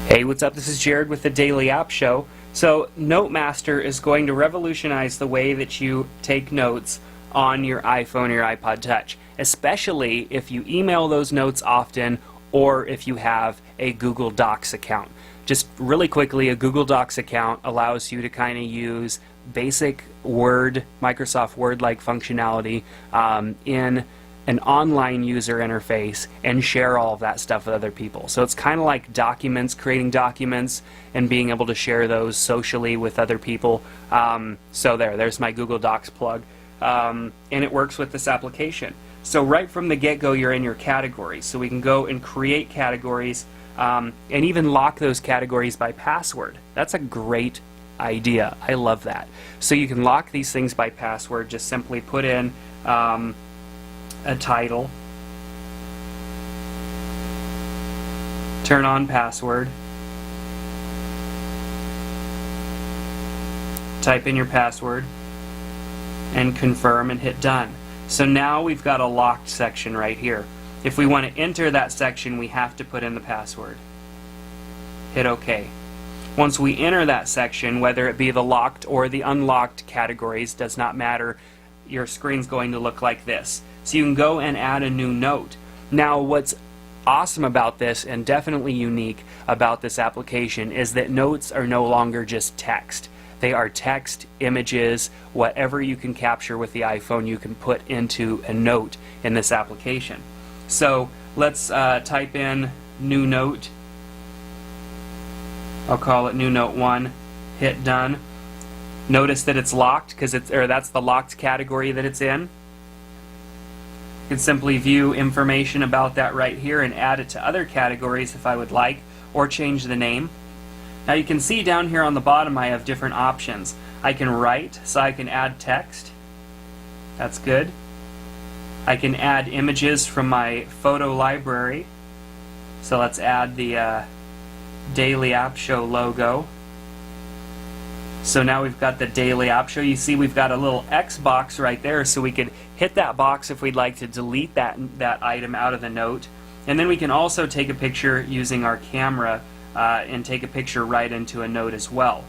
Hey, what's up? This is Jared with the Daily App Show. So, NoteMaster is going to revolutionize the way that you take notes on your iPhone or your iPod Touch, especially if you email those notes often or if you have a Google Docs account. Just really quickly, a Google Docs account allows you to kind of use basic Word, Microsoft Word-like functionality in an online user interface and share all of that stuff with other people. So it's kind of like documents, creating documents and being able to share those socially with other people. So there's my Google Docs plug. And it works with this application. So right from the get-go, you're in your categories. So we can go and create categories and even lock those categories by password. That's a great idea. I love that. So you can lock these things by password. Just simply put in a title, turn on password, type in your password, and confirm and hit done. So now we've got a locked section right here. If we want to enter that section, we have to put in the password. Hit OK. Once we enter that section, whether it be the locked or the unlocked categories, does not matter, your screen's going to look like this. So you can go and add a new note. Now what's awesome about this, and definitely unique about this application, is that notes are no longer just text. They are text, images, whatever you can capture with the iPhone you can put into a note in this application. So let's type in new note. I'll call it new note 1. Hit done. Notice that it's locked because that's the locked category that it's in. I can simply view information about that right here and add it to other categories if I would like, or change the name. Now you can see down here on the bottom I have different options. I can write, so I can add text. That's good. I can add images from my photo library. So let's add the Daily App Show logo. So now we've got the Daily App Show. You see we've got a little X box right there, so we could hit that box if we'd like to delete that item out of the note. And then we can also take a picture using our camera and take a picture right into a note as well.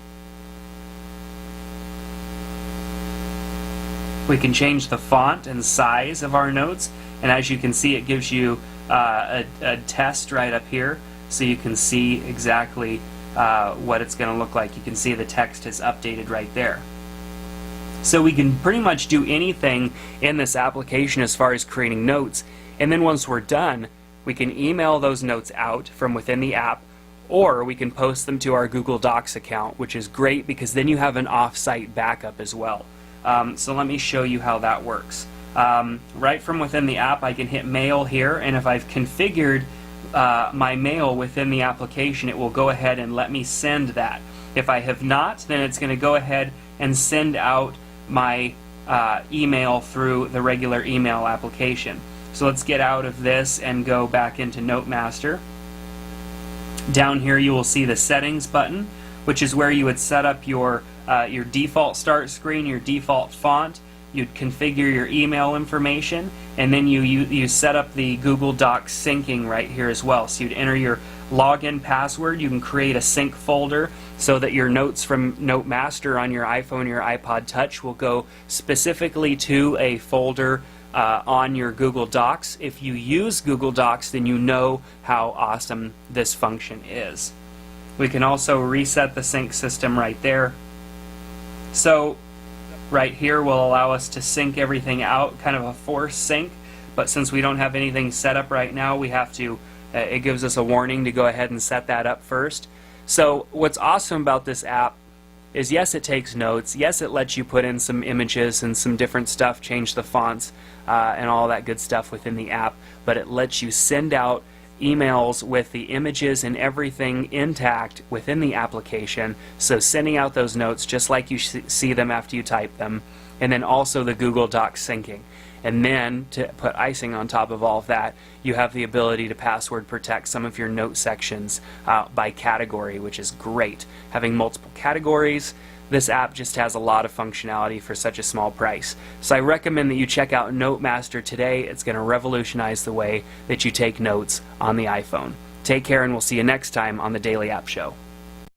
We can change the font and size of our notes, and as you can see it gives you a test right up here, so you can see exactly what it's going to look like. You can see the text is updated right there. So we can pretty much do anything in this application as far as creating notes, and then once we're done we can email those notes out from within the app, or we can post them to our Google Docs account, which is great because then you have an off-site backup as well. So let me show you how that works. Right from within the app I can hit mail here, and if I've configured my mail within the application, it will go ahead and let me send that. If I have not, then it's going to go ahead and send out my email through the regular email application. So let's get out of this and go back into NoteMaster. Down here you will see the settings button, which is where you would set up your default start screen, your default font. You'd configure your email information, and then you set up the Google Docs syncing right here as well. So you'd enter your login password. You can create a sync folder so that your notes from NoteMaster on your iPhone or your iPod Touch will go specifically to a folder on your Google Docs. If you use Google Docs, then you know how awesome this function is. We can also reset the sync system right there. So right here will allow us to sync everything out, kind of a force sync, but since we don't have anything set up right now, we have to, it gives us a warning to go ahead and set that up first. So what's awesome about this app is, yes, it takes notes, yes, it lets you put in some images and some different stuff, change the fonts and all that good stuff within the app, but it lets you send out emails with the images and everything intact within the application, so sending out those notes just like you see them after you type them, and then also the Google Docs syncing. And then, to put icing on top of all of that, you have the ability to password protect some of your note sections by category, which is great. Having multiple categories, this app just has a lot of functionality for such a small price. So I recommend that you check out NoteMaster today. It's going to revolutionize the way that you take notes on the iPhone. Take care, and we'll see you next time on the Daily App Show.